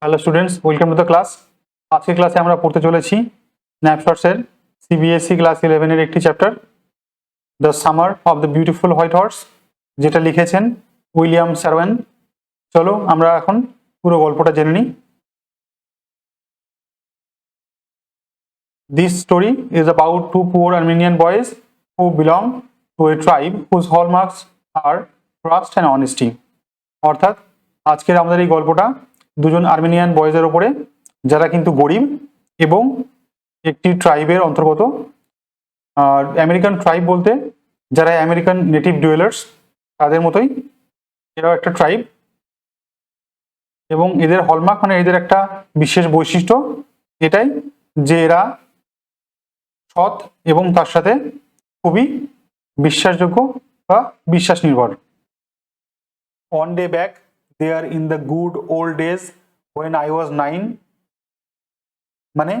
Hello students, welcome to the class. আজকের ক্লাসে আমরা পড়তে চলেছি স্ন্যাপশটসের সিবিএসই ক্লাস 11-এর একটি chapter, the summer of the beautiful white horse, যেটা লিখেছেন উইলিয়াম সারওয়ান। চলো আমরা এখন পুরো গল্পটা জেনে নিই। This story is about two poor Armenian boys who belong to a tribe whose hallmarks are trust and honesty. অর্থাৎ আজকের আমাদের এই গল্পটা দুজন আর্মেনিয়ান বয়েজের ওপরে, যারা কিন্তু গরিব এবং একটি ট্রাইবের অন্তর্গত। আর আমেরিকান ট্রাইব বলতে যারা আমেরিকান নেটিভ ডুয়েলার্স তাদের মতোই এরাও একটা ট্রাইব, এবং এদের হলমার্ক মানে এদের একটা বিশেষ বৈশিষ্ট্য এটাই যে এরা সৎ এবং তার সাথে খুবই বিশ্বাসযোগ্য বা বিশ্বাস নির্ভর। One day back, there in the good old days when I was 9, মানে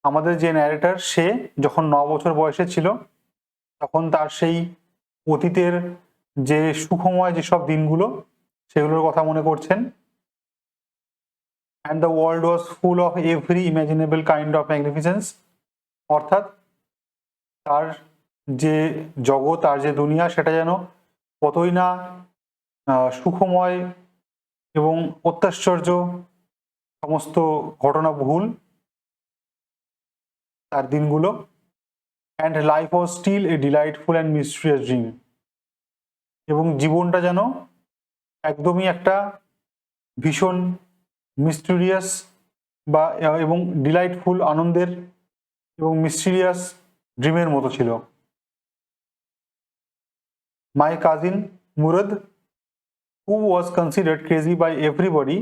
আমাদের যে ন্যারেটর সে যখন 9 বছর বয়সে ছিল তখন তার সেই অতীতের যে সুখময় যেসব দিনগুলো সেগুলোর কথা মনে করছেন। And the world was full of every imaginable kind of magnificence, অর্থাৎ তার যে জগৎ, তার যে দুনিয়া, সেটা যেন কতই না সুখময় এবং অত্যাশ্চর্য সমস্ত ঘটনা বহুল তার দিনগুলো। And life was still a delightful and mysterious dream, এবং জীবনটা যেন একদমই একটা ভীষণ মিস্টিরিয়াস বা এবং ডিলাইটফুল আনন্দের এবং মিস্টিরিয়াস ড্রিমের মতো ছিল। মাই cousin Murad, who was considered crazy by everybody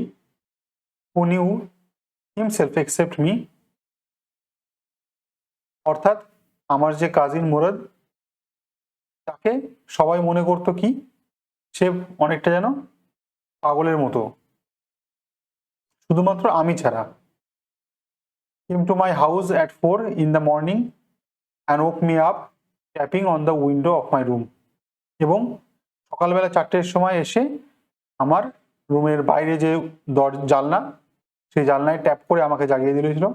who knew himself except me, অর্থাৎ আমার যে কাজিন মুরাদ, তাকে সবাই মনে করতো কি সে অনেকটা যেন পাগলের মতো, শুধুমাত্র আমি ছাড়া। came to my house at 4 in the morning and woke me up tapping on the window of my room, এবং সকালবেলা 4টের সময় এসে আমার রুমের বাইরে যে জানলা, সেই জানলায় ট্যাপ করে আমাকে জাগিয়ে দিয়েছিল।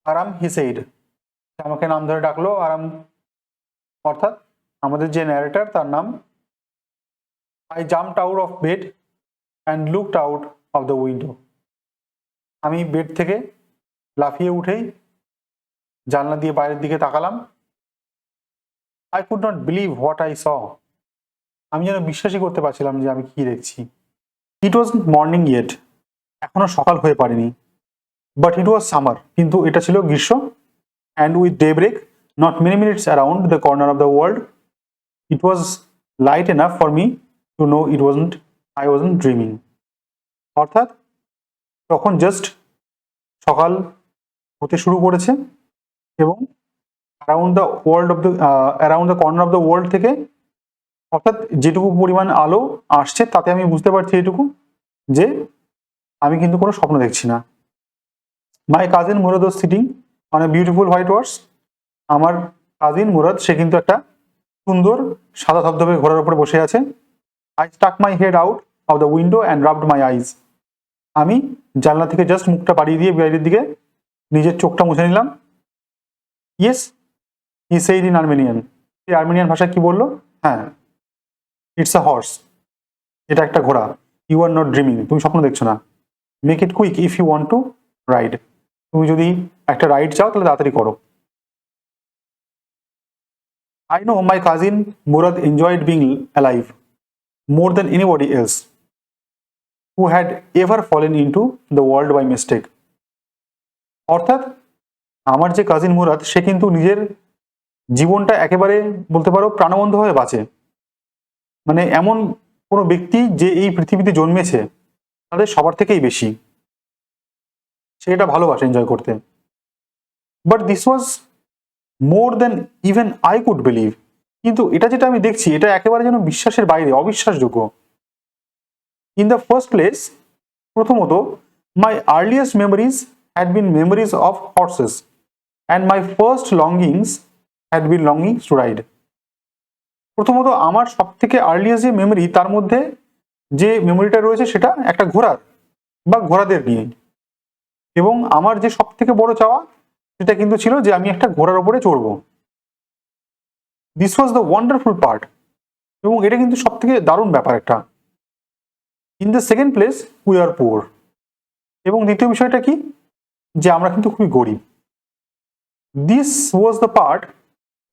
আরাম, হি সেইড, আমাকে নাম ধরে ডাকলো আরাম, অর্থাৎ আমাদের যে ন্যারেটর তার নাম। I jumped out of bed and looked out of the window, আমি বেড থেকে লাফিয়ে উঠেই জানলা দিয়ে বাইরের দিকে তাকালাম। I could not believe what I saw, আমি যেন বিশ্বাসই করতে পারছিলাম যে আমি কি দেখছি। ইট ওয়াজ মর্নিং ইয়েট, এখনো সকাল হয়ে পারেনি। বাট ইট ওয়াজ সামার, কিন্তু এটা ছিল গ্রীষ্ম। And with daybreak not many minutes around the corner of the world, it was light enough for me to know I wasn't dreaming, অর্থাৎ তখন জাস্ট সকাল হতে শুরু করেছে এবং around the corner of the world থেকে, অর্থাৎ যেটুকু পরিমাণ আলো আসছে তাতে আমি বুঝতে পারছি এটুকু যে আমি কিন্তু কোনো স্বপ্ন দেখছি না। My cousin Murad was sitting on a beautiful white horse, আমার কাজিন মুরাদ সে কিন্তু একটা সুন্দর সাদা ধবধবে ঘোড়ার উপরে বসে আছে। I stuck my head out of the window and rubbed my eyes, আমি জানলা থেকে জাস্ট মুখটা বাড়িয়ে দিয়ে বাইরের দিকে নিজের চোখটা মুছে নিলাম। Yes, he said in Armenian, এই আর্মেনিয়ান ভাষায় কি বললো? হ্যাঁ, ইটস আ হর্স, এটা একটা ঘোড়া। ইউ আর নট ড্রিমিং, তুমি স্বপ্ন দেখছো না। Make it quick if you want to ride, তুমি যদি একটা রাইড চাও তাহলে তাড়াতাড়ি করো। I know my cousin Mourad enjoyed being alive more than anybody else who had ever fallen into the world by mistake, অর্থাৎ আমার যে কাজিন মুরাদ সে কিন্তু নিজের জীবনটা একেবারে বলতে পারো প্রাণবন্ধভাবে বাঁচে। মানে এমন কোনো ব্যক্তি যে এই পৃথিবীতে জন্মেছে তাদের সবার থেকেই বেশি সে এটা ভালোবাসে এনজয় করতে। But this was more than even I could believe, কিন্তু এটা যেটা আমি দেখছি এটা একেবারে যেন বিশ্বাসের বাইরে, অবিশ্বাসযোগ্য। ইন দ্য ফার্স্ট প্লেস, প্রথমত my earliest memories had been memories of horses and my first longings had been longings to ride, প্রথমত আমার সব থেকে আর্লিয়েস্ট যে মেমোরি তার মধ্যে যে মেমোরিটা রয়েছে সেটা একটা ঘোড়ার, বা ঘোড়াদের নিয়ে। এবং আমার যে সব থেকে বড় চাওয়া সেটা কিন্তু ছিল যে আমি একটা ঘোড়ার উপরে চড়বো। This was the wonderful part, এবং এটা কিন্তু সব থেকে দারুণ ব্যাপার একটা। In the second place we are poor, এবং দ্বিতীয় বিষয়টা কি, যে আমরা কিন্তু খুবই গরিব। This was the part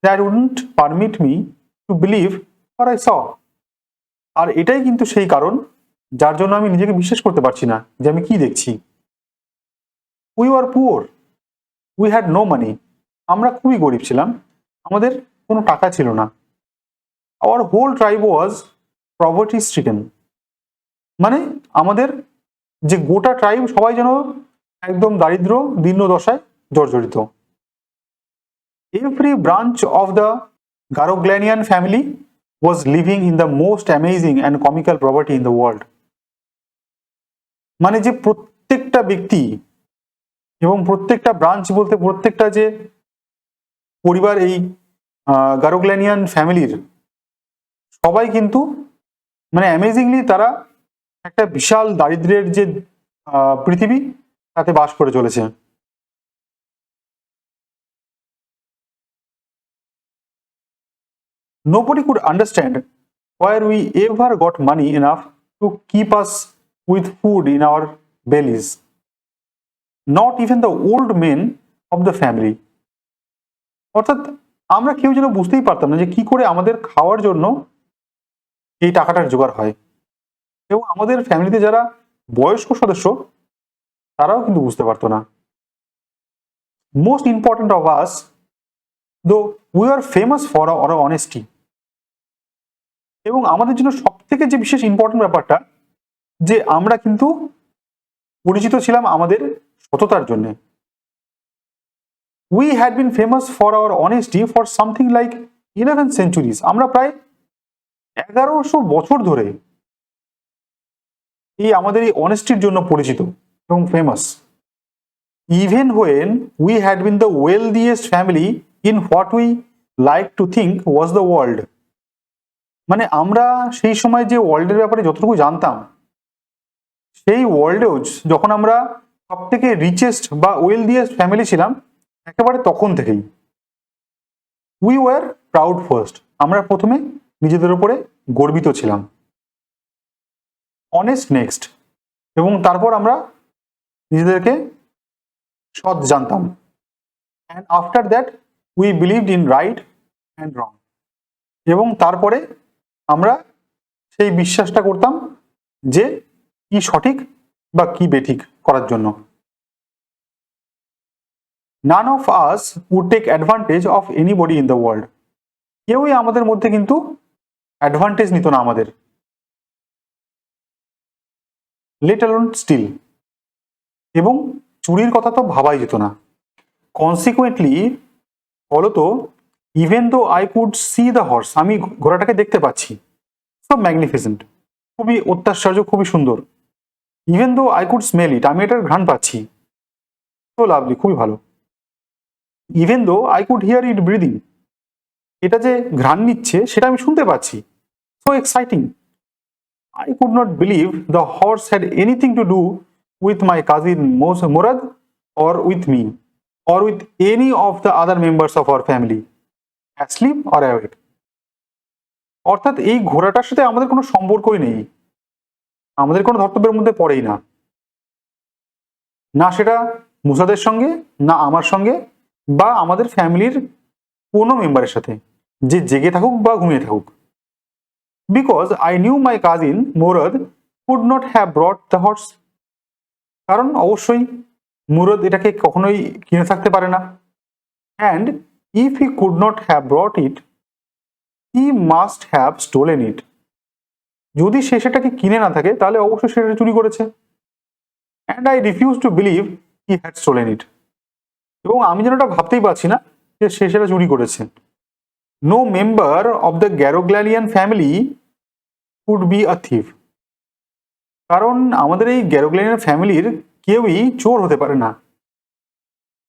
that wouldn't permit me to believe for I saw. আর এটাই কিন্তু সেই কারণ যার জন্য আমি নিজেকে বিশ্বাস করতে পারছি না যে আমি কি দেখছি। We are poor, we had no money, আমরা খুবই গরিব ছিলাম, আমাদের কোনো টাকা ছিল না। Our whole tribe was poverty stricken, মানে আমাদের যে গোটা ট্রাইব সবাই যেন একদম দারিদ্র দীর্ণ দশায় জর্জরিত। Every branch of the Garoghlanian family was living in the most amazing and comical property in the world. মানে যে প্রত্যেকটা ব্যক্তি এবং প্রত্যেকটা ব্রাঞ্চ বলতে প্রত্যেকটা যে পরিবার এই গারোগ্ল্যানিয়ান ফ্যামিলির সবাই কিন্তু মানে অ্যামেজিংলি তারা একটা বিশাল দারিদ্র্যের যে পৃথিবী তাতে বাস করে চলেছে। Nobody could understand where we ever got money enough to keep us with food in our bellies. Not even the old men of the family. অর্থাৎ আমরা কেউ যেন বুঝতেই পারতাম না যে কি করে আমাদের খাওয়ার জন্য এই টাকাটার জোগাড় হয়, এবং আমাদের ফ্যামিলিতে যারা বয়স্ক সদস্য তারাও কিন্তু বুঝতে পারতো না। Most important of us though we are famous for our honesty, এবং আমাদের জন্য সব থেকে যে বিশেষ ইম্পর্টেন্ট ব্যাপারটা যে আমরা কিন্তু পরিচিত ছিলাম আমাদের সততার জন্য। We had been famous for our honesty for something like 11 centuries, আমরা প্রায় 1100 বছর ধরে এই আমাদের এই অনেস্টির জন্য পরিচিত এবং famous. Even when we had been the wealthiest family in what we like to think was the world, মানে আমরা সেই সময় যে ওয়ার্ল্ডের ব্যাপারে যতটুকু জানতাম সেই ওয়ার্ল্ডেও যখন আমরা সব থেকে রিচেস্ট বা ওয়েলদিয়েস্ট ফ্যামিলি ছিলাম একেবারে তখন থেকেই। উই ওয়ার প্রাউড ফার্স্ট, আমরা প্রথমে নিজেদের উপরে গর্বিত ছিলাম। অনেস্ট নেক্সট, এবং তারপর আমরা নিজেদেরকে সৎ জানতাম। And after that we believed in right and রং, এবং তারপরে আমরা সেই বিশ্বাসটা করতাম যে কি সঠিক বা কি বেঠিক করার জন্য। None of us would take advantage of anybody in the world, কেউই আমাদের মধ্যে কিন্তু অ্যাডভান্টেজ নিত না আমাদের, লেট অ্যালোন স্টিল, এবং চুরির কথা তো ভাবাই যেত না। কনসিকুয়েন্টলি ফলত even though I could see the horse, আমি ঘোড়াটাকে দেখতে পাচ্ছি, সব ম্যাগনিফিসেন্ট, খুবই অত্যাশ্চর্য, খুবই সুন্দর। Even though I could smell ইট, আমি এটার ঘ্রাণ পাচ্ছি, তো লাভলি, খুবই ভালো। Even though I could hear it breathing, এটা যে ঘ্রাণ নিচ্ছে সেটা আমি শুনতে পাচ্ছি, so exciting. I could not believe the horse had anything to do with my cousin Murad, or with me, or with any of the other members of our family, asleep or awake. অর্থাৎ এই ঘোড়াটার সাথে আমাদের কোনো সম্পর্কই নেই, আমাদের কোনো ধর্তব্যের মধ্যে পড়েই না, না সেটা মুসাদের সঙ্গে, না আমার সঙ্গে, বা আমাদের ফ্যামিলির কোনো মেম্বারের সাথে, যে জেগে থাকুক বা ঘুমিয়ে থাকুক। Because I knew my cousin Murad could not have brought the horse, কারণ অবশ্যই মুরাদ এটাকে কখনোই কিনে থাকতে পারে না। And if he could not have brought it, he must have stolen it, যদি সে সেটাকে কিনে না থাকে তাহলে অবশ্যই সেটা চুরি করেছে। And I refuse to believe he had stolen it, এবং আমি যেন এটা ভাবতেই পারছি না যে সে সেটা চুরি করেছে। No member of the Garoglalian family could be a thief, কারণ আমাদের এই গ্যারোগ্ল্যানিয়ান ফ্যামিলির কেউই চোর হতে পারে না।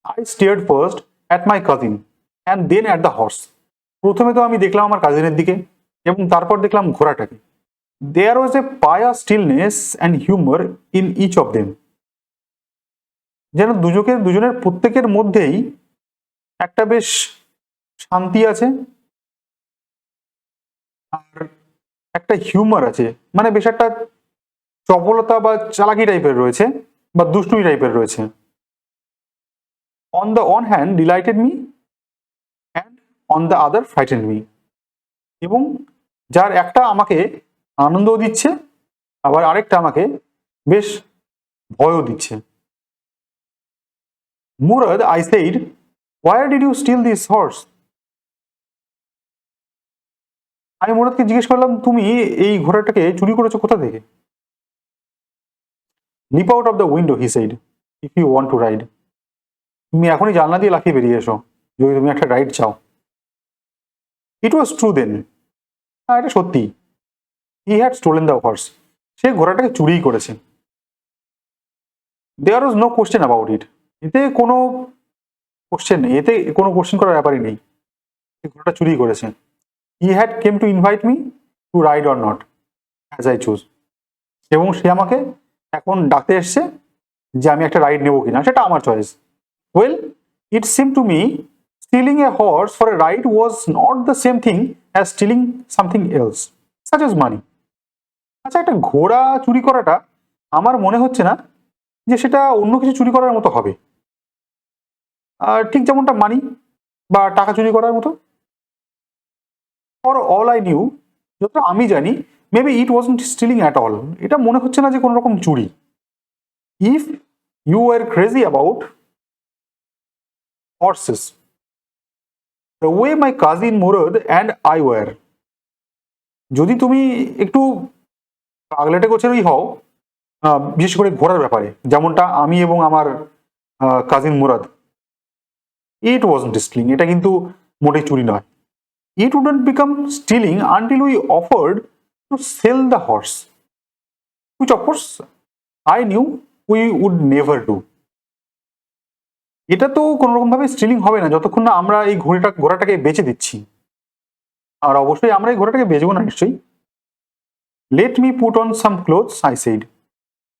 I stared first at my cousin and then at the horse, প্রথমে তো আমি দেখলাম আমার কাজিনের দিকে এবং তারপর দেখলাম ঘোড়াটাকে, দেয়ার ওয়াজ এ পায়া stillness and humour in each of them. যেন দুজনের প্রত্যেকের মধ্যেই একটা বেশ শান্তি আছে আর একটা হিউমার আছে, মানে বেশ একটা চপলতা বা চালাকি টাইপের রয়েছে বা দুষ্টুমি টাইপের রয়েছে। On the on hand delighted me and on the other frightened me. এবং যার একটা আমাকে আনন্দও দিচ্ছে, আবার আরেকটা আমাকে বেশ ভয়ও দিচ্ছে। Mourad, I said, where did you steal this horse? আমি মুরাদকে জিজ্ঞেস করলাম, তুমি এই ঘোড়াটাকে চুরি করেছো কোথা থেকে? Leap out of the window, he said, if you want to ride. তুমি এখনই জানলা দিয়ে লাফিয়ে বেরিয়ে এসো যদি তুমি একটা রাইড চাও। It was true then. হ্যাঁ, এটা সত্যি। He had stolen the horse. সে ঘোড়াটাকে চুরিই করেছে। There was no question about it. এতে কোনো কোশ্চেন নেই, এতে কোনো কোশ্চেন করার ব্যাপারই নেই। সে ঘোড়াটা চুরি করেছে। He had came to invite me to ride or not as I choose. এবং সে আমাকে এখন ডাকতে এসছে যে আমি একটা রাইড নেবো কিনা, সেটা আমার choice. Well, it seem to me stealing a horse for a ride was not the same thing as stealing something else such as money. আচ্ছা, একটা ঘোড়া চুরি করাটা আমার মনে হচ্ছে না যে সেটা অন্য কিছু চুরি করার মতো হবে, ঠিক যেমনটা মানি বা টাকা চুরি করার মতো। ফর অল আই নিউ, যতটা আমি জানি, maybe it wasn't stealing at all. এটা মনে হচ্ছে না যে কোনো রকম চুরি। If you are crazy about horses the way my cousin Mourad and I were, যদি তুমি একটু পাগলেটে গোছেরই হও, বিশেষ করে ঘোড়ার ব্যাপারে, যেমনটা আমি এবং আমার কাজিন মুরাদ, ইট ওয়াজন্ট স্টিলিং, এটা কিন্তু মোটেই চুরি নয়। It wouldn't become stealing until we offered to sell the horse, which of course I knew we would never do. এটা তো কোনো রকম ভাবে স্টিলিং হবে না যতক্ষণ না আমরা এই ঘোড়াটাকে বেচে দিচ্ছি, আর অবশ্যই আমরা এই ঘোড়াটাকে বেচবো না নিশ্চয়ই। Let me put on some clothes, I said.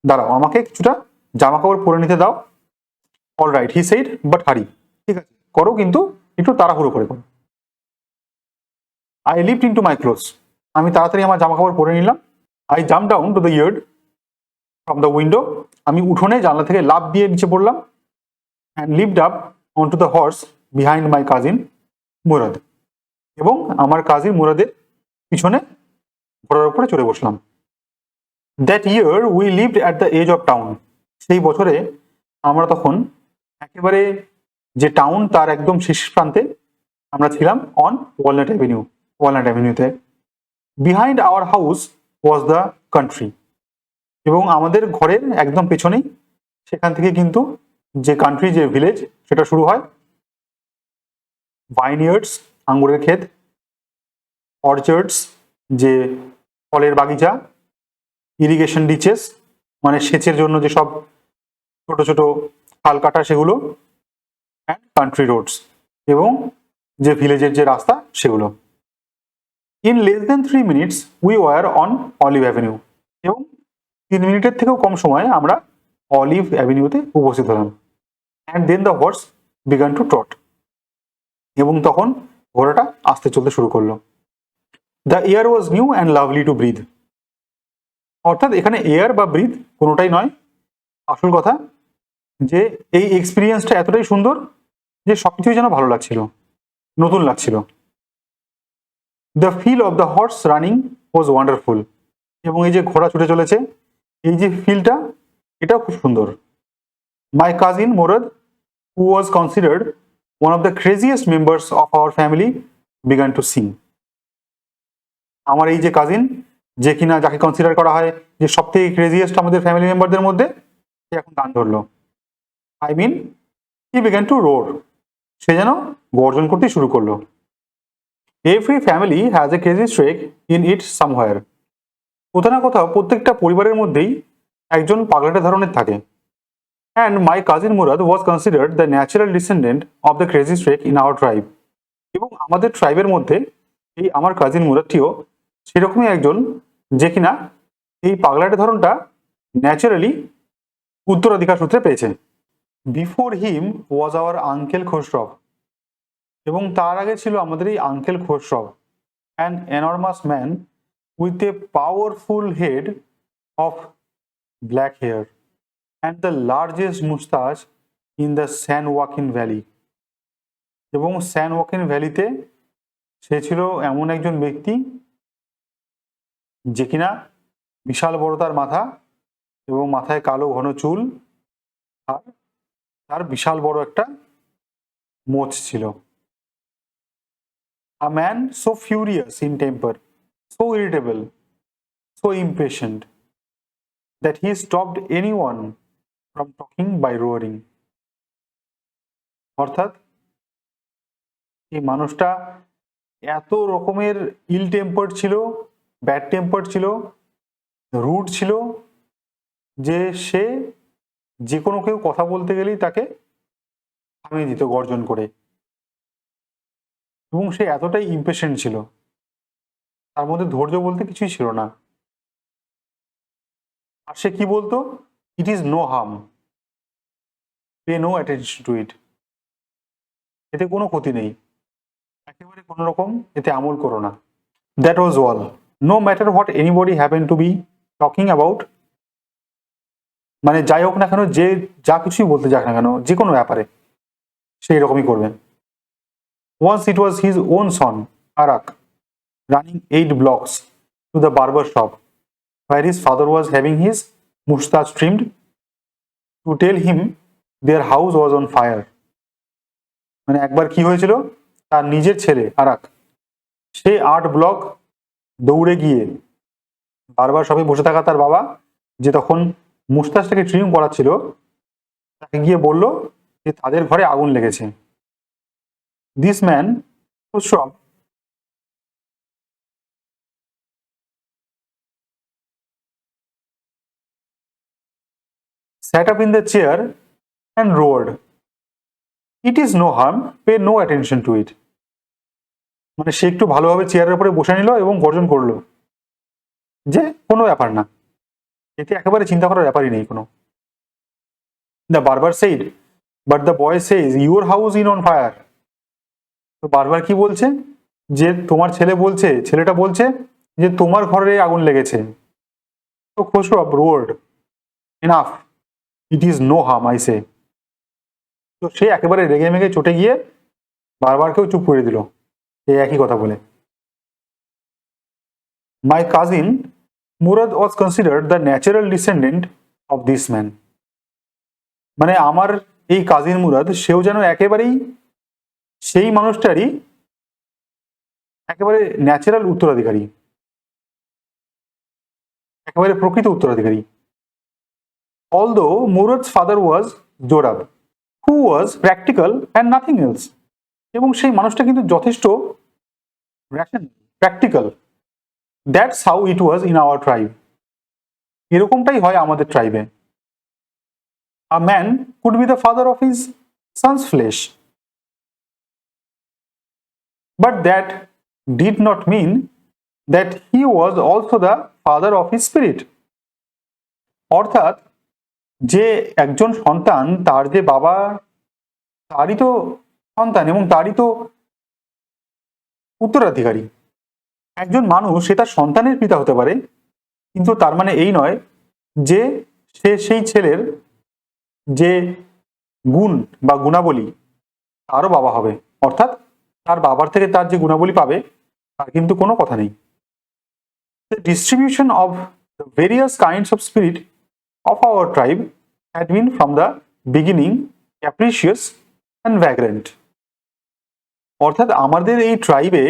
দাঁড়াও, আমাকে কিছুটা জামা কাপড় পরে নিতে দাও। All right, he said, but হারি। ঠিক আছে, করো, কিন্তু একটু তাড়াহুড়ো করে করো। I lift into my clothes. আমি তাড়াতাড়ি আমার জামা কাপড় পরে নিলাম। I jump down to the yard from the window. আমি উঠোনে জানলা থেকে লাফ দিয়ে নিচে পড়লাম। And lift up on to the horse behind my cousin Mourad. এবং আমার কাজিন মুরাদের পিছনে ঘোড়ার উপরে চড়ে বসলাম। That year we lived at the edge of town. সেই বছরে আমরা তখন একেবারে যে টাউন তার একদম শেষ প্রান্তে আমরা ছিলাম, অন ওয়ালনাট অ্যাভিনিউতে। Behind our house was the country. এবং আমাদের ঘরের একদম পেছনেই, সেখান থেকে কিন্তু যে কান্ট্রি, যে ভিলেজ, সেটা শুরু হয়। ভাইনইয়ার্ডস, আঙ্গুরের ক্ষেত। অর্চার্ডস, যে ফলের বাগিচা। ইরিগেশন ডিচেস, মানে সেচের জন্য যেসব ছোট ছোট খাল কাটা, সেগুলো। অ্যান্ড কান্ট্রি রোডস, এবং যে ভিলেজের যে রাস্তা, সেগুলো। In less than 3 minutes we were on olive avenue. এবং 3 মিনিটের থেকেও কম সময়ে আমরা অলিভ অ্যাভিনিউতে উপস্থিত হলাম। And then the horse began to trot. এবং তখন ঘোড়াটা আস্তে চলতে শুরু করলো। The air was new and lovely to breathe. অর্থাৎ এখানে এয়ার বা ব্রিথ কোনোটাই নয়, আসল কথা যে এই এক্সপিরিয়েন্সটা এতটাই সুন্দর যে সবকিছুই যেন ভালো লাগছিল, নতুন লাগছিল। The feel of the horse running was wonderful. এবং এই যে ঘোড়া ছুটে চলেছে, এই যে ফিলটা, এটাও খুব সুন্দর। মাই cousin Murad, who was considered one of the craziest members of our family, began to sing. আমার এই যে কাজিন, যে কিনা যাকে কনসিডার করা হয় যে সবথেকে ক্রেজিয়েস্ট আমাদের ফ্যামিলি মেম্বারদের মধ্যে, সে এখন গান ধরলো। I mean, he began to roar. সে যেন গর্জন করতে শুরু করলো। Every family has a crazy streak in it somewhere. কোথাও না কোথাও প্রত্যেকটা পরিবারের মধ্যেই একজন পাগলাটে ধরনের থাকে। And my cousin Murad was considered the natural descendant of the crazy streak in our tribe. এবং আমাদের ট্রাইবের মধ্যে এই আমার কাজিন মুরাদটিও সেরকমই একজন যে কিনা এই পাগলাটে ধরনটা ন্যাচারালি উত্তরাধিকার সূত্রে পেয়েছে। Before him was our uncle Khosrove, এবং তার আগে ছিল আমাদের এই uncle Khosrove, an enormous man with a powerful head of black hair and the largest moustache in the San Joaquin Valley. এবং স্যান ওয়াকিন ভ্যালিতে সে ছিল এমন একজন ব্যক্তি যে কিনা বিশাল বড় তার মাথা এবং মাথায় কালো ঘন চুল আর তার বিশাল বড় একটা মোচ ছিল। A man so furious in temper, so irritable, so impatient that he stopped anyone from talking by roaring. অর্থাৎ এই মানুষটা এত রকমের ইল টেম্পার্ড ছিল, ব্যাড টেম্পার্ড ছিল, রুড ছিল, যে সে যে কোনো কেউ কথা বলতে গেলেই তাকে থামিয়ে দিত গর্জন করে। এবং সে এতটাই ইম্পেশেন্ট ছিল, তার মধ্যে ধৈর্য বলতে কিছুই ছিল না। আর সে কি বলতো? It is no harm, pay no attention to it. এতে কোনো ক্ষতি নেই, একেবারে কোনো রকম এতে আমল করো না। That was all. No matter what anybody happen to be talking about, মানে যাই হোক না কেন, যে যা কিছুই বলতে যাক না কেন, যে কোনো ব্যাপারে সে এরকমই করবে। Once it was his own son, Arak, running 8 blocks to the barber shop where his father was having his moustache trimmed to tell him their house was on fire. মানে একবার কি হয়েছিল, তার নিজের ছেলে আরাক সে 8 ব্লক দৌড়ে গিয়ে বারবার শপে বসে থাকা তার বাবা, যে তখন মুস্তাচটাকে ট্রিম করাচ্ছিল, তাকে গিয়ে বলল যে তাদের ঘরে আগুন লেগেছে। This man was shocked sat up in the chair and roared, "It is no harm, pay no attention to it." মানে সে একটু ভালোভাবে চেয়ারের উপরে বসে নিল এবং গর্জন করলো যে কোনো ব্যাপার না, এতে একেবারে চিন্তা করার ব্যাপারই নেই কোনো। The barber said, but the boy says, your house is on fire. তো বারবার কি বলছে, যে তোমার ছেলে বলছে, ছেলেটা বলছে যে তোমার ঘরে আগুন লেগেছে। তো Khasru roared, enough, it is no harm, I say. তো সে একেবারে রেগে মেগে চটে গিয়ে বারবার কেউ চুপ করে দিল এই একই কথা বলে। My cousin Murad was considered the natural descendant of this man. মানে আমার এই কাজিন মুরাদ, সেও যেন একেবারেই সেই মানুষটারই একেবারে ন্যাচারাল উত্তরাধিকারী, একেবারে প্রকৃত উত্তরাধিকারী। Although Murad's father was Jorab, who was practical and nothing else. এবং সেই মানুষটা কিন্তু যথেষ্ট practical. That's how it was in our tribe. এরকমটাই হয় আমাদের ট্রাইবে। A man could be the father of his son's flesh, but that did not mean that he was also the father of his spirit. অর্থাৎ যে একজন সন্তান, তার যে বাবা, তারই তো সন্তান এবং তারই তো উত্তরাধিকারী। একজন মানুষ সে তার সন্তানের পিতা হতে পারে, কিন্তু তার মানে এই নয় যে সে সেই ছেলের যে গুণ বা গুণাবলী তারও বাবা হবে। অর্থাৎ তার বাবার থেকে তার যে গুণাবলী পাবে তার কিন্তু কোনো কথা নেই। The distribution of the various kinds of spirit of our tribe had been from the beginning capricious and vagrant. অর্থাৎ আমাদের এই ট্রাইবে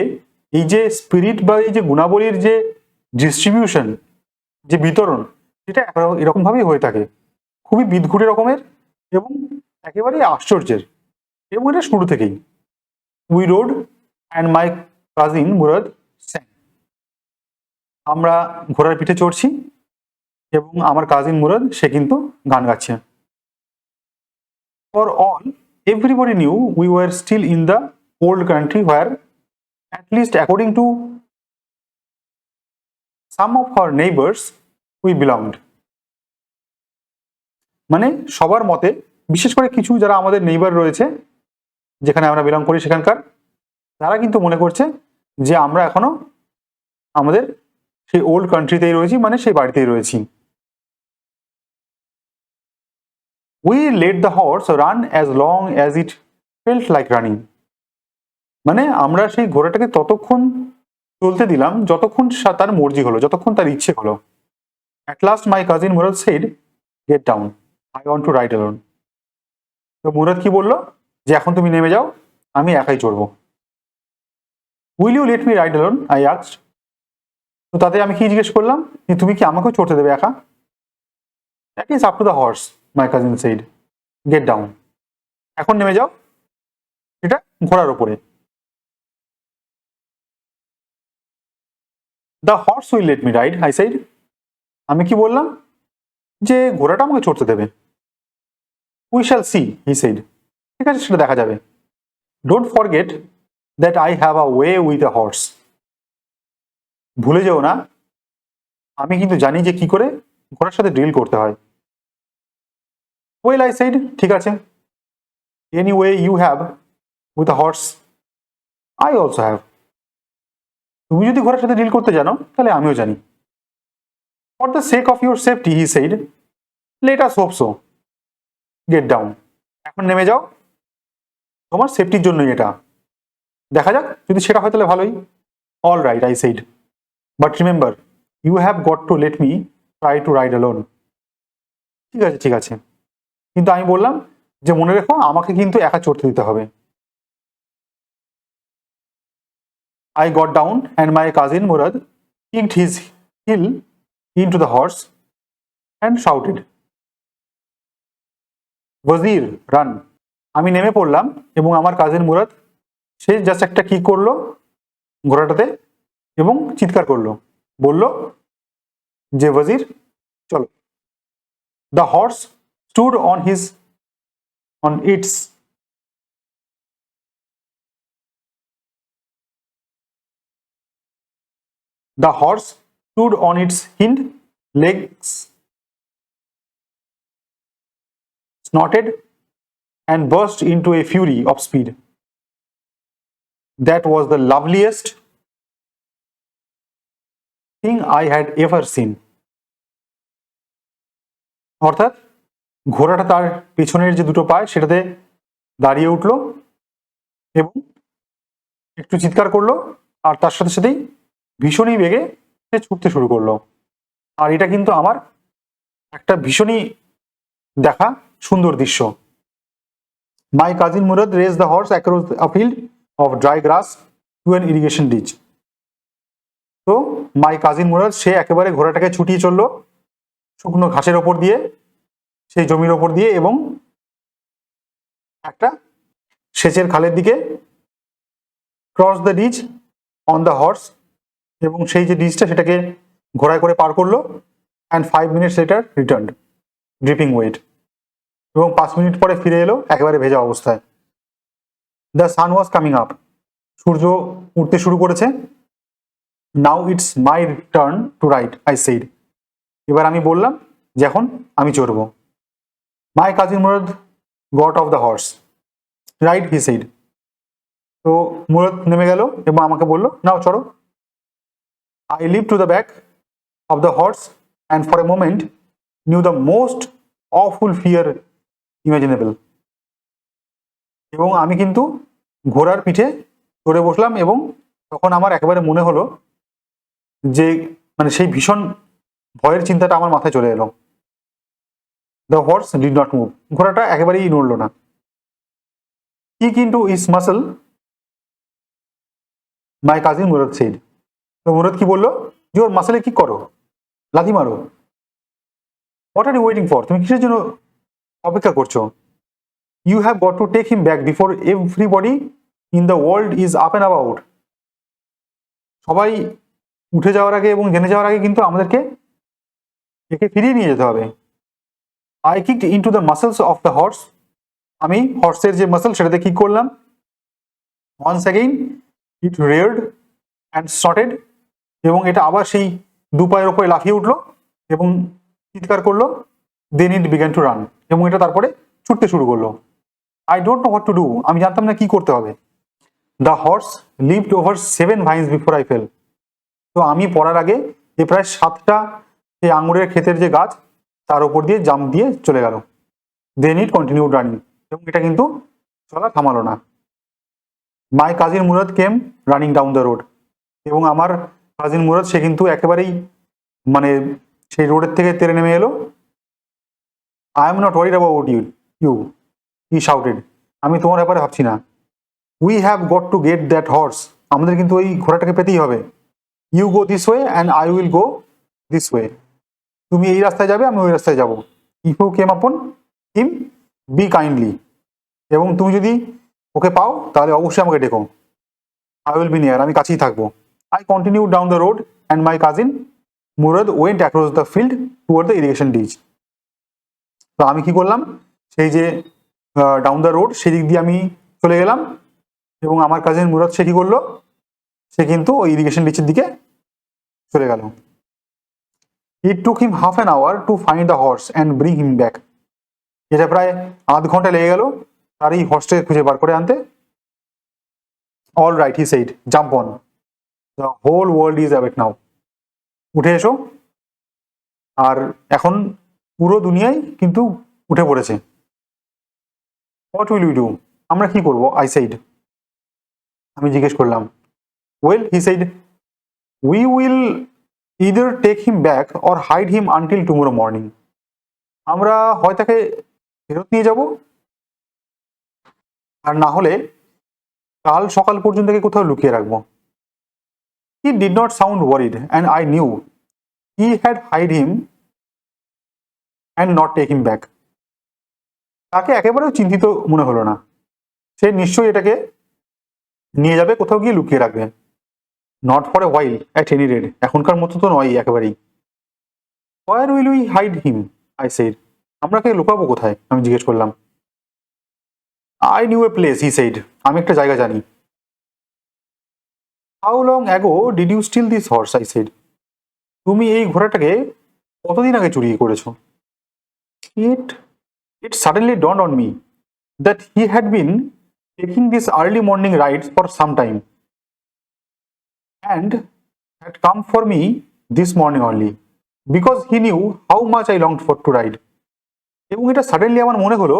এই যে স্পিরিট বা এই যে গুণাবলীর যে ডিস্ট্রিবিউশন, যে বিতরণ, সেটা এরকম ভাবেই হয়ে থাকে, খুবই বিদঘুটে রকমের এবং একেবারেই আশ্চর্যের। এবং এটা শুরু থেকেই। We road and my cousin Murad স্যাং। আমরা ঘোড়ার পিঠে চড়ছি এবং আমার কাজিন মুরাদ সে কিন্তু গান গাচ্ছে। For all everybody knew we were still in the old country where, at least according to some of our neighbors we belonged. মানে সবার মতে, বিশেষ করে কিছু যারা আমাদের নেইবার রয়েছে যেখানে আমরা বিলং করি সেখানকার, তারা কিন্তু মনে করছে যে আমরা এখনো আমাদের সেই ওল্ড কান্ট্রিতেই রয়েছি, মানে সেই বাড়িতেই রয়েছি। We let the horse run as long as it felt like running. মানে আমরা সেই ঘোড়াটাকে ততক্ষণ চলতে দিলাম যতক্ষণ তার মর্জি হলো, যতক্ষণ তার ইচ্ছে হলো। At last my cousin Murad said, "Get down. I want to ride alone." তো মুরাদ কি বললো যে এখন তুমি নেমে যাও, আমি একাই চড়বো। Will you let me ride alone? I asked. তো তাতে আমি কি জিজ্ঞেস করলাম যে তুমি কি আমাকেও চড়তে দেবে একা? That is up to the horse, my cousin said. Get down. এখন নেমে যাও, এটা ঘোড়ার ওপরে। The horse will let me ride, I said. আমি কি বললাম যে ঘোড়াটা আমাকে চড়তে দেবে। We shall see, he said. ঠিক আছে, সেটা দেখা যাবে। Don't forget that I have a way with a horse. ভুলে যেও না, আমি কিন্তু জানি যে কি করে ঘোড়ার সাথে ডিল করতে হয়। Well, I said, ঠিক আছে। Any way you have with a horse, I also have. তুমি যদি ঘোড়ার সাথে ডিল করতে জানো তাহলে আমিও জানি। For the sake of your safety, he said, let us hope so. Get down. এখন নেমে যাও, তোমার সেফটির জন্যই এটা। দেখা যাক, যদি সেটা হয় তাহলে ভালোই। All right, I said. But remember, you have got to let me try to ride alone. ঠিক আছে, ঠিক আছে, কিন্তু আমি বললাম যে মনে রেখো আমাকে কিন্তু একা চড়তে দিতে হবে। I got down and my cousin Murad kicked his heel into the horse and shouted, "Wazir, run!" আমি নেমে পড়লাম এবং আমার কাজিন মুরাদ সে জাস্ট একটা কিক করলো ঘোড়াটাতে এবং চিৎকার করলো, বলল যে ওয়াজির চলো। The horse stood on its hind legs, snorted and burst into a fury of speed. That was the loveliest thing I had ever seen. অর্থাৎ ঘোড়াটা তার পেছনের যে দুটো পায় সেটাতে দাঁড়িয়ে উঠলো এবং একটু চিৎকার করলো, আর তার সাথে সাথেই ভীষণই বেগে সে ছুটতে শুরু করলো। আর এটা কিন্তু আমার একটা ভীষণই দেখা সুন্দর দৃশ্য। My cousin Murad raced the horse across a field of dry grass to an irrigation ditch. তো মাই কাজিন মুরাদ সে একেবারে ঘোড়াটাকে ছুটিয়ে চললো শুকনো ঘাসের ওপর দিয়ে, সেই জমির ওপর দিয়ে এবং একটা সেচের খালের দিকে। Cross the ditch on the horse, এবং সেই যে ডিচটা সেটাকে ঘোড়ায় করে পার করলো। And 5 minutes later returned dripping wet, এবং 5 মিনিট পরে ফিরে এলো একেবারে ভেজা অবস্থায়। The sun was coming up, সূর্য উঠতে শুরু করেছে। Now it's my turn to ride, I said. এবার আমি বললাম যে এখন আমি চড়বো। My cousin Murad got off the horse, ride, he said. তো মুরাদ নেমে গেল এবং আমাকে বললো নাও চড়ো। I leave to the back of the horse and for a moment knew the most awful fear imaginable. এবং আমি কিন্তু ঘোড়ার পিঠে চড়ে বসলাম এবং তখন আমার একেবারে মনে হলো যে মানে সেই ভীষণ ভয়ের চিন্তাটা আমার মাথায় চলে এলো। The horse did not move, ঘোড়াটা একেবারেই নড়ল না। Kick into his muscles, my cousin Murad said. তো মুরাদ কি বললো যে ওর মাসলে কিক করো, লাথি মারো। What are you waiting for, তুমি কিসের জন্য অপেক্ষা করছো? You have got to take him back before everybody in the world is up and about. সবাই উঠে যাওয়ার আগে এবং জেনে যাওয়ার আগে কিন্তু আমাদেরকে একে ফিরিয়ে নিয়ে যেতে হবে। I kicked into the muscles of the horse, আমি হর্সের যে মাসল সেটাতে কিক করলাম। Once again it reared and snorted, এবং এটা আবার সেই দু পায়ের ওপরে লাফিয়ে উঠলো এবং চিৎকার করলো, দেন ইট বিগ্যান টু রান, এবং এটা তারপরে ছুটতে শুরু করলো। I don't know what to do, আমি জানতাম না কি করতে হবে। The horse lived over 7 vines before I fail, তো আমি পড়ার আগে এ প্রায় 7টা এই আঙুরের ক্ষেতের যে গাছ তার উপর দিয়ে জাম্প দিয়ে চলে গেল। দেন ইট কন্টিনিউড রানিং, এবং এটা কিন্তু চলা থামালো না। My cousin Murad came running down the road, এবং আমার কাজিন মুরাদ সে কিন্তু একেবারেই মানে সেই রোডের থেকে তেরে নেমে এলো। I am not worried about you he shouted, আমি তোমার ব্যাপারে ভাবছি না। We have got to get that horse, আমাদের কিন্তু ওই ঘোড়াটাকে পেতেই হবে। You go this way and I will go this way, তুমি এই রাস্তায় যাবে, আমি ওই রাস্তায় যাবো। ইফ ইউ কেম আপন হিম বি কাইন্ডলি, এবং তুমি যদি ওকে পাও তাহলে অবশ্যই আমাকে ডেকো। আই উইল বি নিয়ার, আমি কাছেই থাকবো। I continue down the road and my cousin Murad went across the field toward the irrigation ditch. তো আমি কি করলাম, সেই যে ডাউন দ্য রোড সেদিক দিয়ে আমি চলে গেলাম, এবং আমার কাজিন মুরাদ সে কি করলো, সে কিন্তু ওই ইরিগেশন ডিচের দিকে চলে গেল। It took him half an hour to find the horse and bring him back, এটা প্রায় আধ ঘন্টা লেগে গেল তার এই হর্সটাকে খুঁজে বার করে আনতে। All right he said, jump on, the whole world is awake now, উঠে এসো, আর এখন পুরো দুনিয়ায় কিন্তু উঠে পড়েছে। হোয়াট উইল ইউ ডু, আমরা কি করবো, আই সেইড, আমি জিজ্ঞেস করলাম। Well he said, we will either take him back or hide him until tomorrow morning, আমরা হয় তাকে ফেরত নিয়ে যাব, আর না হলে কাল সকাল পর্যন্ত কোথাও লুকিয়ে রাখবো। He did not sound worried and I knew he had hide him and not take him back, তাকে একেবারেও চিন্তিত মনে হলো না, সে নিশ্চয়ই এটাকে নিয়ে যাবে, কোথাও গিয়ে লুকিয়ে রাখবে। Not for a while at any rate, এখনকার মতো তো নয় একেবারেই। Where will we hide him, I said, আমরা কে লুকাবো কোথায়, আমি জিজ্ঞেস করলাম। I knew a place, he said, আমি একটা জায়গা জানি। How long ago did you steal this horse, I said, তুমি এই ঘোড়াটাকে কতদিন আগে চুরি করেছো। It it suddenly dawned on me that he had been taking this early morning rides for some time and had come for me this morning only because he knew how much I longed for to ride, এবং এটা suddenly আমার মনে হলো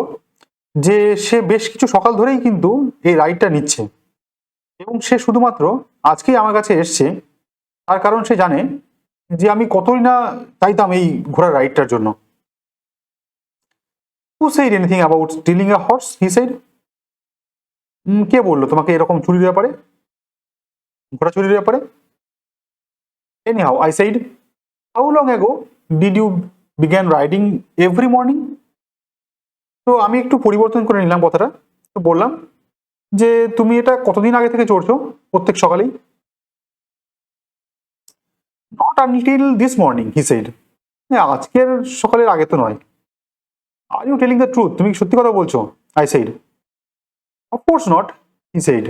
যে সে বেশ কিছু সকাল ধরেই কিন্তু এই রাইডটা নিচ্ছে, এবং সে শুধুমাত্র আজকেই আমার কাছে এসছে তার কারণ সে জানে যে আমি কতই না চাইতাম এই ঘোড়ার রাইডটার জন্য। Who said anything about stealing a horse, he said, কে বললো তোমাকে এরকম চুরির ব্যাপারে, ঘোড়া চুরির ব্যাপারে। Anyhow, I said, how long ago did you begin riding every morning? তো আমি একটু পরিবর্তন করে নিলাম কথাটা, তো বললাম যে তুমি এটা কতদিন আগে থেকে চড়ছো প্রত্যেক সকালেই। Not until this morning, he said, আজকের সকালের আগে তো নয়। Are you telling the truth, তুমি সত্যি কথা বলছো, I said. Of course not, he said,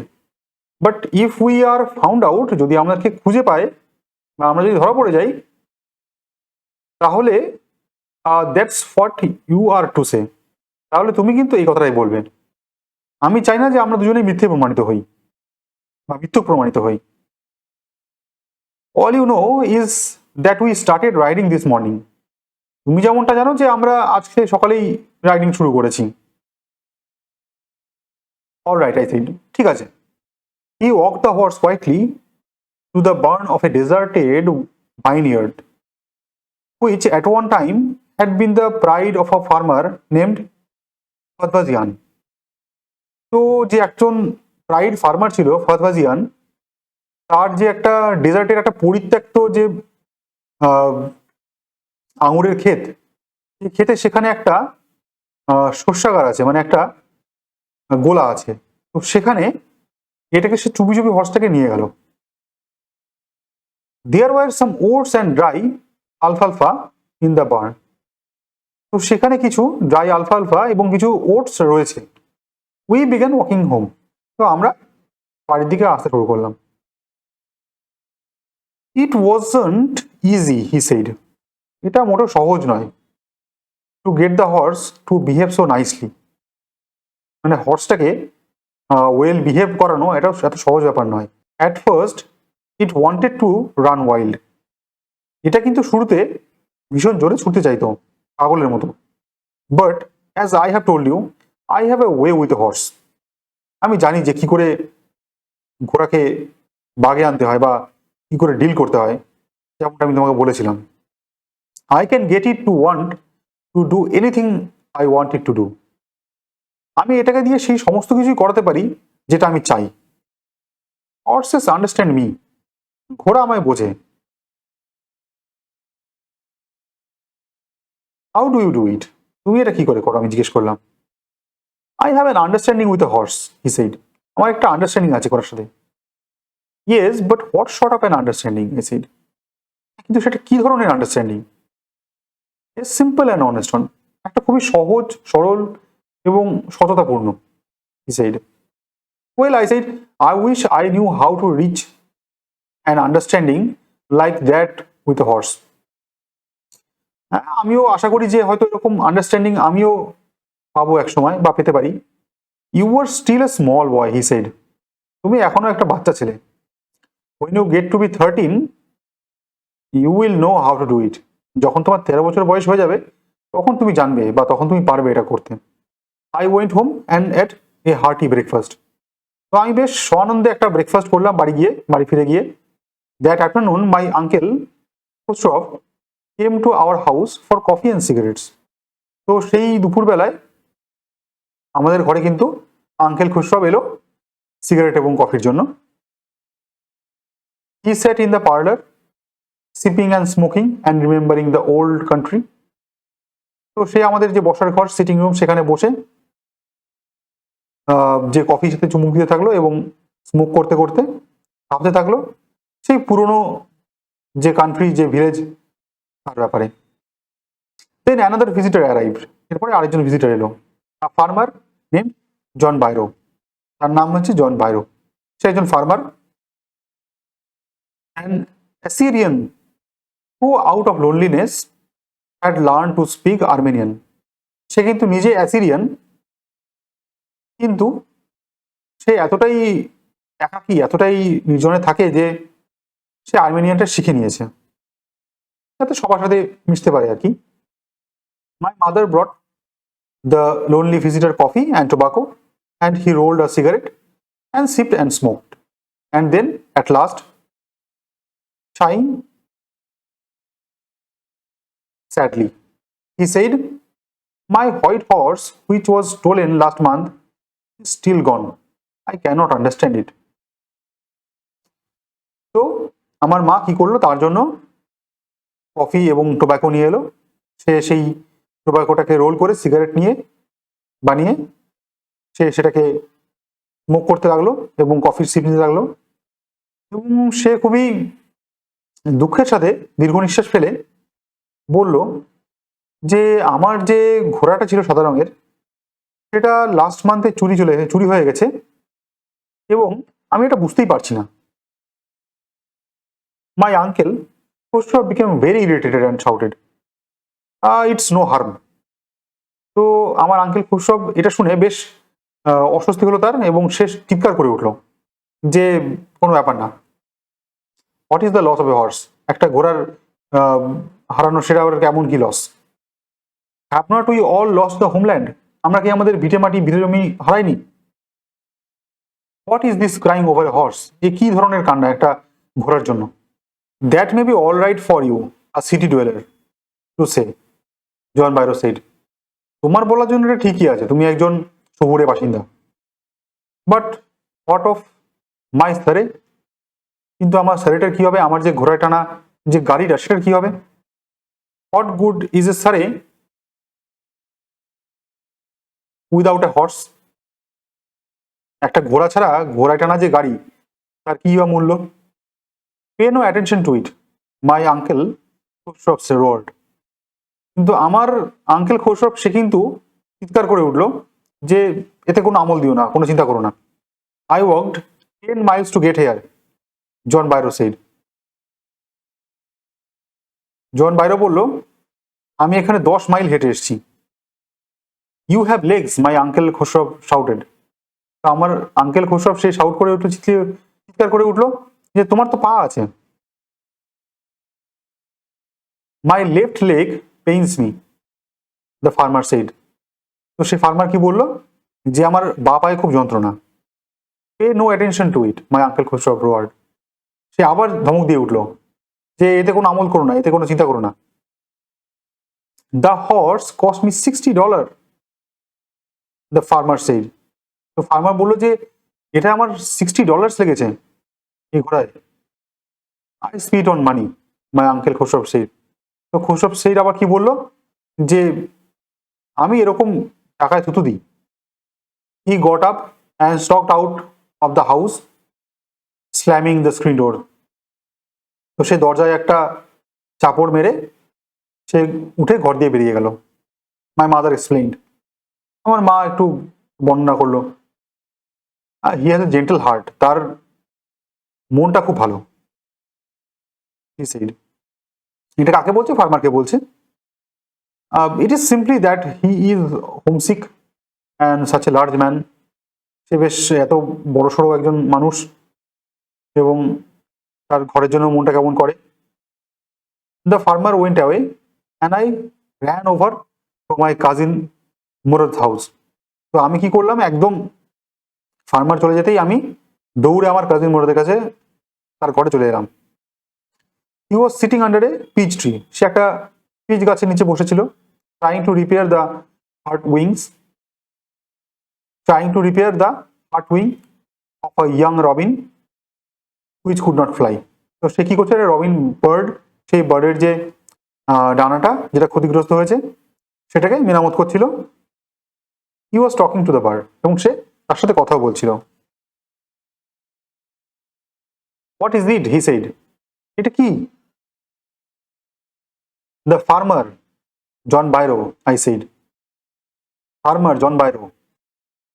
but if we are found out, যদি আমাদেরকে খুঁজে পায় বা আমরা যদি ধরা পড়ে যাই তাহলে that's what you are to say, তাহলে তুমি কিন্তু এই কথাটাই বলবে। আমি চাই না যে আমরা দুজনেই মিথ্যে প্রমাণিত হই বা মিথ্যুক প্রমাণিত হই। All you know is that we started riding this morning, তুমি যেমনটা জানো যে আমরা আজকে সকালেই রাইডিং শুরু করেছি। অল রাইট, আই সেড, ঠিক আছে। হি walk the horse quietly to the barn of A deserted vineyard which at one time had been the pride of a farmer named ফতভাজিয়ান। তো যে একজন প্রাইড ফার্মার ছিল ফতভাজিয়ান, তার যে একটা ডেজার্টের একটা পরিত্যক্ত যে আঙুরের ক্ষেত, সেই ক্ষেতে সেখানে একটা শস্যাগার আছে, মানে একটা গোলা আছে, তো সেখানে এটাকে সে চুপি চুপি হর্সটাকে নিয়ে গেল। There were some oats and dry আলফালফা ইন দ্য বার্ন, তো সেখানে কিছু ড্রাই আলফালফা এবং কিছু ওটস রয়েছে। উই বিগ্যান ওয়াকিং হোম, তো আমরা বাড়ির দিকে আসতে শুরু করলাম। ইট ওয়াজন্ট easy, he said. এটা মোটেও সহজ নয়। To get the horse to behave so nicely. মানে হর্সটাকে ওয়েল বিহেভ করানো এটা এত সহজ ব্যাপার নয়। At first it wanted to run wild. এটা কিন্তু শুরুতে ভীষণ জোরে ছুটতে চাইতো পাগলের মতো। But as I have told you, I have a way with a horse. আমি জানি যে কি করে ঘোড়াকে বাগে আনতে হয় বা কি করে ডিল করতে হয়, যেমনটা আমি তোমাকে বলেছিলাম। I can get it to want to do anything I want it to do. আমি এটাকে দিয়ে সেই সমস্ত কিছুই করাতে পারি যেটা আমি চাই। Horses understand me. ঘোড়া আমায় বোঝে। How do you do it? তুমি এটা কি করে করো আমি জিজ্ঞেস করলাম। I have an understanding with a horse, he said. আমার একটা আন্ডারস্ট্যান্ডিং আছে ঘোড়ার সাথে। Yes, but what sort of an understanding? I said. কিন্তু সেটা কি ধরনের understanding? A simple and honest one. একটা খুবই সহজ, সরল এবং সততাপূর্ণ, he said. Well, I said, I wish I knew how to reach an understanding like that with a horse. আমিও আশা করি যে হয়তো এরকম আন্ডারস্ট্যান্ডিং আমিও পাবো এক সময় বা পেতে পারি। You were still a small boy, he said. তুমি এখনো একটা বাচ্চা ছেলে। When you get to be 13, you will know how to do it. যখন তোমার 13 বছর বয়স হয়ে যাবে তখন তুমি জানবে বা তখন তুমি পারবে এটা করতে। I went home and ate a hearty breakfast. তো আমি বেশ সআনন্দে একটা ব্রেকফাস্ট করলাম বাড়ি ফিরে গিয়ে। That afternoon, my uncle Khosrow came to our house for coffee and cigarettes. তো সেই দুপুরবেলায় আমাদের ঘরে কিন্তু আঙ্কেল খুসরব এলো সিগারেট এবং কফির জন্য। He sat in the parlor, sipping and smoking and remembering the old country. তো সে আমাদের যে বসার ঘর সিটিং রুম সেখানে বসে যে কফির সাথে চুমুক দিতে থাকলো এবং স্মোক করতে করতে ভাবতে থাকলো সেই পুরনো যে কান্ট্রি যে ভিলেজ তার ব্যাপারে। Then another visitor arrived. এরপরে আরেকজন ভিজিটার এলো। A farmer named জন বাইরো। তার নাম হচ্ছে জন বাইরো। সে একজন farmer. An Assyrian who out of loneliness had learned to speak Armenian. সে কিন্তু নিজে অ্যাসিরিয়ান, কিন্তু সে এতটাই একাকী এতটাই নির্জনে থাকে যে সে আর্মেনিয়ানটা শিখে নিয়েছে, যাতে সবার সাথে মিশতে পারে আর কি। My mother brought the lonely visitor coffee and tobacco, and he rolled a cigarette and sipped and smoked. And then, at last, sighing sadly, he said, "My white horse, which was stolen last month, is still gone. I cannot understand it." তো আমার মা কি করলো, তার জন্য coffee এবং tobacco নিয়ে এলো। সে সেই টোব্যাকোটাকে রোল করে সিগারেট বানিয়ে সে সেটাকে স্মোক করতে লাগলো এবং কফির সিপ নিতে লাগলো। এবং সে খুবই দুঃখের সাথে দীর্ঘ নিঃশ্বাস ফেলে বলল যে আমার যে ঘোড়াটা ছিল সাদা রঙের, সেটা লাস্ট মান্থে চুরি হয়ে গেছে এবং আমি এটা বুঝতেই পারছি না। My uncle Khosrow became very irritated and shouted, "It's no harm." তো আমার আঙ্কেল খুসরব এটা শুনে বেশ অস্বস্তি হলো তার এবং সে চিৎকার করে উঠলো যে কোনো ব্যাপার না। What is the loss of a horse? একটা ঘোড়ার হারানো সেটা আবার কেমন কি loss? Have not we all lost the homeland? আমরা কি আমাদের ভিটে মাটি ভিটে জমি হারাইনি? What is this crying over a horse? এ কি ধরনের কান্না একটা ঘোড়ার জন্য? That may be all right for you, a city dweller, to say, John Byro said. তোমার বলার জন্য এটা ঠিকই আছে, তুমি একজন শহুরে বাসিন্দা। বাট হোয়াট অফ মাই সারে? কিন্তু আমার সারেটার কি হবে? আমার যে ঘোড়ায় টানা যে গাড়িটা সেটার কি হবে? হোয়াট গুড ইজ এ সারে উইদাউট এ হর্স? একটা ঘোড়া ছাড়া ঘোড়ায় টানা যে গাড়ি তার কি বা মূল্য? Pay no attention to it, my uncle Khosrove roared. কিন্তু আমার আঙ্কেল খুসরব সে কিন্তু চিৎকার করে উঠলো যে এতে কোনো আমল দিও না, কোনো চিন্তা করো না। I walked 10 miles to get here, John বাইরো said. জন বাইরো বলল, আমি এখানে 10 মাইল হেঁটে এসেছি। You have legs, my uncle Khosrove shouted. আমার আঙ্কেল খসরব সে শাউট করে উঠলো, চিৎকার করে উঠলো যে তোমার তো পা আছে। My left leg pains me, the farmer said. তো সে ফার্মার কি বললো, যে আমার বা পায়ে খুব যন্ত্রণা। Pay no attention to it, my uncle Khosrove roared. সে আবার ধমক দিয়ে উঠলো যে এতে কোনো আমল করো না, এতে কোনো চিন্তা করো না। The horse cost me $60, the farmer said. তো ফার্মার বললো যে এটা আমার $60 লেগেছে এই ঘোড়ায়। I spit on money, my uncle Khosrove said. তো খসরব সেড আবার কি বললো, যে আমি এরকম টাকায় থুতু দিই। He got up and stalked out of the house, slamming the screen door. তো সে দরজায় একটা চাপড় মেরে সে উঠে ঘর দিয়ে বেরিয়ে গেল। My mother explained. আমার মা একটু বর্ণনা করলো, he has a gentle heart, তার মনটা খুব ভালো। এটা কাকে বলছে? ফার্মারকে বলছে। It is simply that he is homesick and such a large man. সে বেশ এত বড় সড়ো একজন মানুষ এবং তার ঘরের জন্য মনটা কেমন করে। The farmer went away and I ran over two my cousin Murad house. তো আমি কি করলাম, একদম ফার্মার চলে যেতেই আমি দৌড়ে আমার কাজিন মুরাদের কাছে তার ঘরে চলে এলাম। He was sitting under a peach tree. সে একটা পিচ গাছের নিচে বসেছিল। Trying to repair the hurt wing of a young robin which could not fly. তো সে কি করছে, রবিন বার্ড, সেই বার্ডের যে ডানাটা যেটা ক্ষতিগ্রস্ত হয়েছে সেটাকে মেরামত করছিল। He was talking to the bird, এবং সে তার সাথে কথা বলছিল। What is it, he said. এটা কি? The farmer John Byro, I said. Farmer John Byro,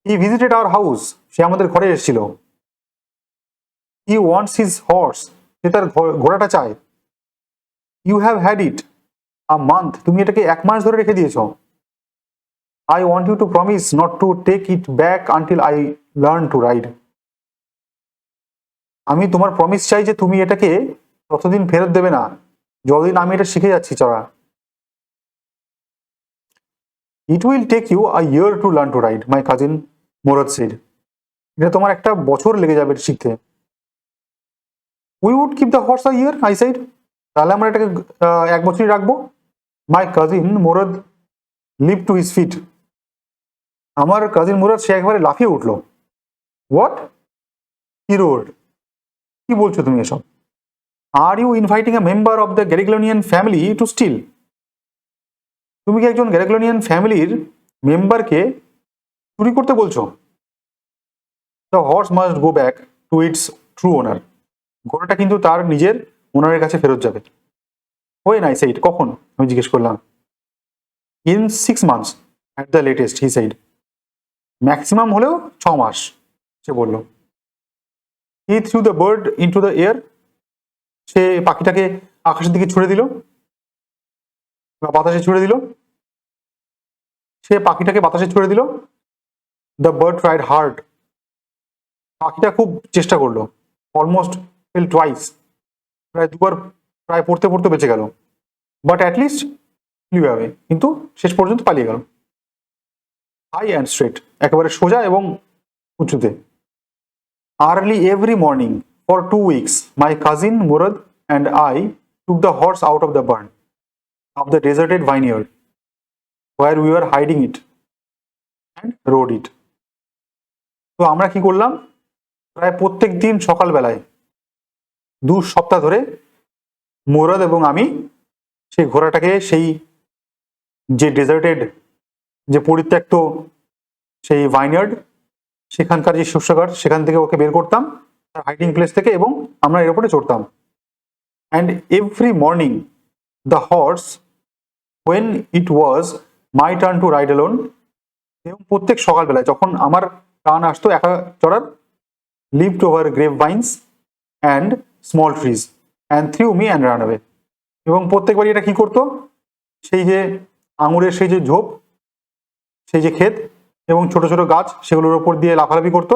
he visited our house. সে আমাদের ঘরে এসেছিল। হি ওয়ান্টস হিজ হর্স, সে তার ঘোড়াটা চায়। You have had it a month, তুমি এটাকে 1 মাস ধরে রেখে দিয়েছ। I want you to promise not to take it back until I learn to ride. আমি তোমার প্রমিস চাই যে তুমি এটাকে ততদিন ফেরত দেবে না যতদিন আমি এটা শিখে যাচ্ছি চড়া। It will take you a year to learn to ride, my cousin Murad said. এটা তোমার 1 বছর লেগে যাবে শিখতে। We would keep the horse a year, I said. তাহলে আমরা এটাকে 1 বছরই রাখবো। My cousin Murad leave to his feet. আমার কাজিন মুরাদ সে একবারে লাফিয়ে উঠলো। হোয়াট, হি রোড, কি বলছো তুমি এসব? Are you inviting a member of the Garoghlanian family to steal. তুমি কি একজন গ্যারিগ্লোনিয়ান ফ্যামিলির মেম্বারকে চুরি করতে বলছো? The horse must go back to its true owner. ঘোড়াটা কিন্তু তার নিজের ওনারের কাছে ফেরত যাবে। ওই নাই সেইট, কখন? আমি জিজ্ঞেস করলাম। In 6 months at the latest, he said. Maximum হলেও 6 মাস, সে বলল। He threw the bird into the air. সে পাখিটাকে আকাশের দিকে ছুড়ে দিল বা বাতাসে ছুড়ে দিল। সে পাখিটাকে বাতাসে ছুড়ে দিল। The bird tried hard. পাখিটা খুব চেষ্টা করলো। অলমোস্ট ফেল টুয়াইস, প্রায় 2বার প্রায় পড়তে পড়তে বেঁচে গেল। বাট অ্যাটলিস্ট ফ্লিউ অ্যাওয়ে, কিন্তু শেষ পর্যন্ত পালিয়ে গেল। হাই অ্যান্ড স্ট্রেট, একেবারে সোজা এবং উঁচুতে। Early every morning for 2 weeks my cousin Mourad and I took the horse out of the barn of the deserted vineyard where we are hiding it and rode it. তো আমরা কি করলাম, প্রায় প্রত্যেক দিন সকালবেলায় 2 সপ্তাহ ধরে মুরাদ এবং আমি সেই ঘোড়াটাকে সেই যে ডেজার্টেড, যে পরিত্যক্ত সেই ভাইনার্ড, সেখানকার যে শস্যঘাট, সেখান থেকে ওকে বের করতাম তার হাইডিং প্লেস থেকে, এবং আমরা এর উপরে চড়তাম। And every morning the horse when it was my turn to ride alone. এবং প্রত্যেক সকালবেলায় যখন আমার টার্ন আসতো একা চড়ার, leaped over grape vines and small trees and threw me and ran away. এবং প্রত্যেকবারই এটা কি করতো, সেই যে আঙুরের সেই যে ঝোপ, সেই যে ক্ষেত এবং ছোট ছোট গাছ সেগুলোর ওপর দিয়ে লাফালাফি করতো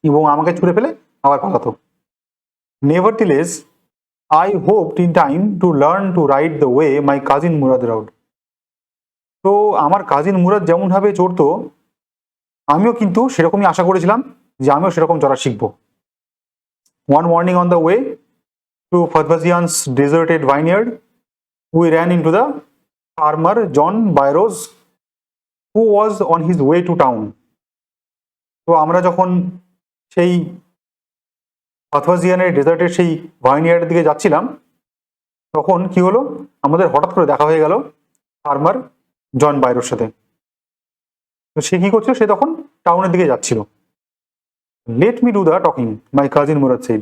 এবং আমাকে ছুঁড়ে ফেলে আবার পালাতো। নেভারথিলেস I hoped in time to learn to ride the way my cousin Murad rode. তো আমার কাজিন মুরাদ যেমনভাবে চড়তো আমিও কিন্তু সেরকমই আশা করেছিলাম যে আমিও সেরকম চড়া শিখবো। One morning on the way to Fadvazian's deserted vineyard, we ran into the farmer John Byros, who was on his way to town. তো আমরা যখন সেই ফাতভাজিয়ানের ডেজার্টের সেই ভাইনিয়ার্ডের দিকে যাচ্ছিলাম তখন কি হলো, আমাদের হঠাৎ করে দেখা হয়ে গেল ফার্মার জন বাইরোর সাথে। তো সে কি করছিল, সে তখন টাউনের দিকে যাচ্ছিল। Let me do the talking, my cousin Mourad said.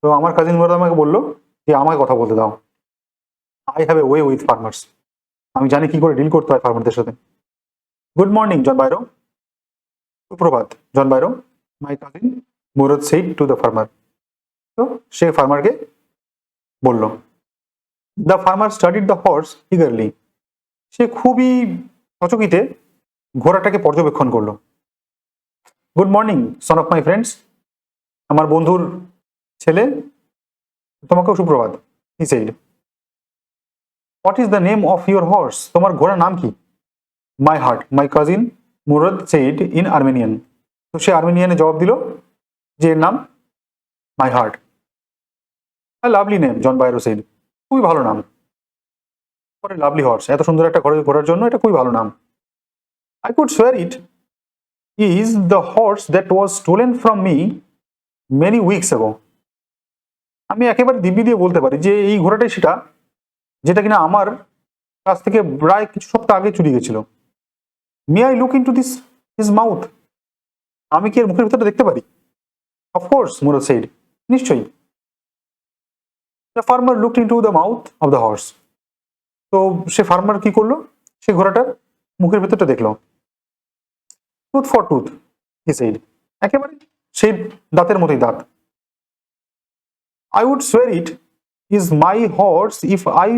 তো আমার কাজিন মুরাদ আমাকে বললো যে আমাকে কথা বলতে দাও। I have a way with farmers, আমি জানি কি করে ডিল করতে হয় ফার্মারদের সাথে। গুড মর্নিং জন বাইরো, সুপ্রভাত John Byro, my cousin Mourad said to the farmer. তো সে ফার্মারকে বলল। The farmer studied the horse eagerly, সে খুবই সচকিতে ঘোড়াটাকে পর্যবেক্ষণ করলো। Good morning son of my friends, আমার বন্ধুর ছেলে, তোমাকেও সুপ্রভাত। He said. What is the name of your horse, তোমার ঘোড়ার নাম কি? My heart, my cousin Mourad said in Armenian. তো সে আর্মেনিয়ানে জবাব দিল যে এর নাম my heart. Lovely name John বাইরো said, খুবই ভালো নাম। ফর এ লাভলি হর্স, এত সুন্দর একটা ঘোড়ার জন্য এটা খুবই ভালো নাম। I could swear it is the horse that was stolen from me many weeks ago. আমি একেবারে দিব্যি দিয়ে বলতে পারি যে এই ঘোড়াটাই সেটা যেটা কিনা আমার কাছ থেকে প্রায় কিছু সপ্তাহ আগে চুরি গেছিল। May I look into this his mouth, আমি কি এর মুখের ভিতরটা দেখতে পারি? অফকোর্স মুরাদ সেইড, নিশ্চয়ই। The farmer looked into the mouth of the horse. তো সে ফার্মার কি করলো, সে ঘোড়াটার মুখের ভেতরটা দেখলো। Tooth for tooth, he said, একেবারে সেই দাঁতের মতোই দাঁত। আই উড সোয়ার it is my horse if I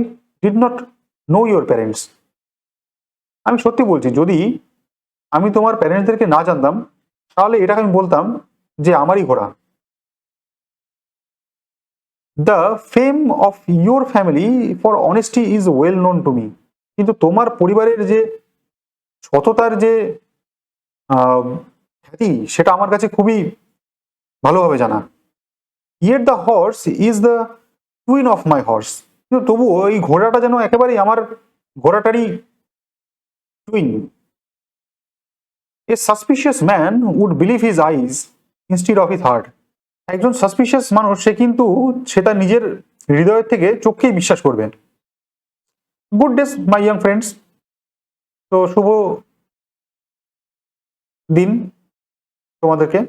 did not know your parents. আমি সত্যি বলছি, যদি আমি তোমার প্যারেন্টসদেরকে না জানতাম তাহলে এটাকে আমি বলতাম যে আমারই ঘোড়া। The fame of your family for honesty is well known to me. কিন্তু তোমার পরিবারের যে সততার যে খ্যাতি সেটা আমার কাছে খুবই ভালোভাবে জানা। Yet the horse is the twin of my horse, কিন্তু তবুও এই ঘোড়াটা যেন একেবারেই আমার ঘোড়াটারই twin. A suspicious man would believe his eyes instead of his heart. একজন সাসপিশিয়াস মানুষ সে কিন্তু সে তার নিজের হৃদয়ের থেকে চোখকেই বিশ্বাস করবে। Good days my young friends, তো শুভ দিন তোমাদেরকে।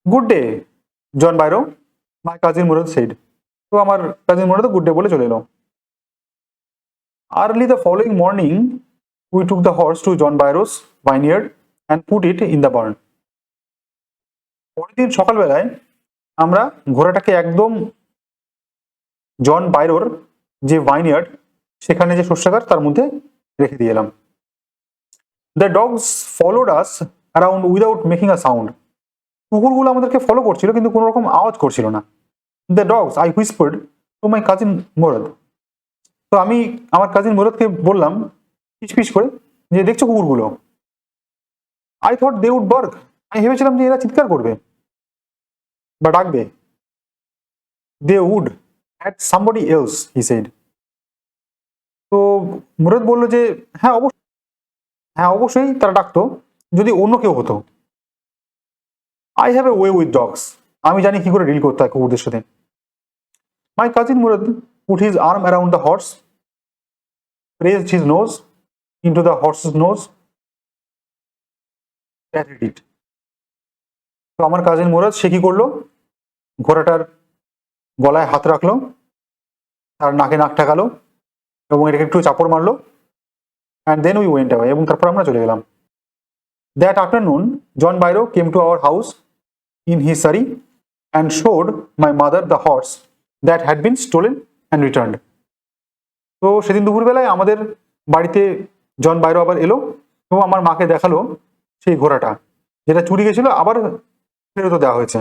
Good day John Byro, my cousin Mourad said. তো আমার কাজিন মুরাদ গুড ডে বলে চলে এলো। Early the following morning we took the horse to John Byro's vineyard and put it in the barn. পরের দিন সকালবেলায় আমরা ঘোড়াটাকে একদম জন বাইরোর যে ভাইনিয়ার্ড সেখানে যে শস্যাগার তার মধ্যে রেখে দিয়ে এলাম। The dogs followed us around without making a sound. কুকুরগুলো আমাদেরকে ফলো করছিল কিন্তু কোনো রকম আওয়াজ করছিল না। The dogs I whispered to my cousin Mourad. তো আমি আমার কাজিন মুরাদকে বললাম পিছ করে যে দেখছো কুকুরগুলো? I thought they would bark, আমি ভেবেছিলাম যে এরা চিৎকার করবে বা ডাকবে। They would at somebody else, he said. তো মুরাদ বললো যে হ্যাঁ অবশ্যই তারা ডাকতো যদি অন্য কেউ হতো। I have a way with dogs, আমি জানি কি করে ডিল করতে হয় কুকুরদের সাথে। মাই cousin Murad put his arm around the horse, raised his nose into the horse's nose, patted it. তো আমার কাজিন মুরাদ সে কি করলো, ঘোড়াটার গলায় হাত রাখলো, তার নাকে নাক ঠেকালো এবং এটাকে একটু চাপড় মারলো। And then we went away, এবং তারপর আমরা চলে গেলাম। That afternoon John Byro came to our house in his surrey and showed my mother the horse that had been stolen and returned. তো সেদিন দুপুরবেলায় আমাদের বাড়িতে জন বাইরে আবার এলো এবং আমার মাকে দেখালো সেই ঘোড়াটা যেটা চুরি গেছিল আবার ফেরত দেওয়া হয়েছে।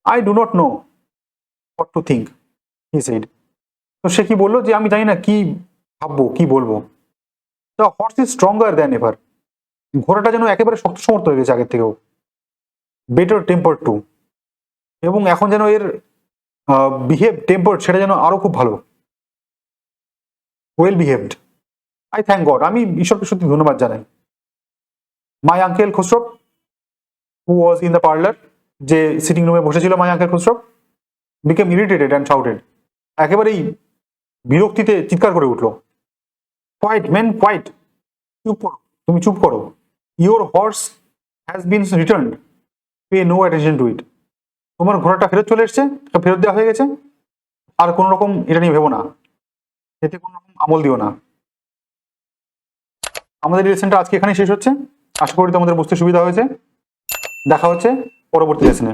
I do not know what to think, he said. তো সে কি বললো যে আমি জানি না কি ভাববো কি বলবো। The horse is stronger than ever. ঘোড়াটা যেন একেবারে শক্ত সমর্থ হয়ে গেছে আগের থেকেও। বেটার টেম্পার টু, এবং এখন যেন এর বিহেভ টেম্পার সেটা যেন আরো খুব ভালো, well behaved. I thank God, আমি ঈশ্বরকে সত্যি ধন্যবাদ জানাই। My uncle Khosrove who was in the parlour, যে সিটিং রুমে বসেছিল my uncle Khosrove, became irritated and shouted, একেবারেই বিরক্তিতে চিৎকার করে উঠলো। কোয়াইট ম্যান কোয়াইট, চুপ করো, তুমি চুপ করো। Your horse has been return, pay no attention to it. তোমার ঘোড়াটা ফেরত চলে এসছে, ফেরত দেওয়া হয়ে গেছে, আর কোনো রকম এটা নিয়ে ভেবো না, এতে কোনো রকম আমল দিও না। আমাদের লেসনটা আজকে এখানেই শেষ হচ্ছে। আশা করি তোমাদের বুঝতে সুবিধা হয়েছে। দেখা হচ্ছে পরবর্তী লেসনে।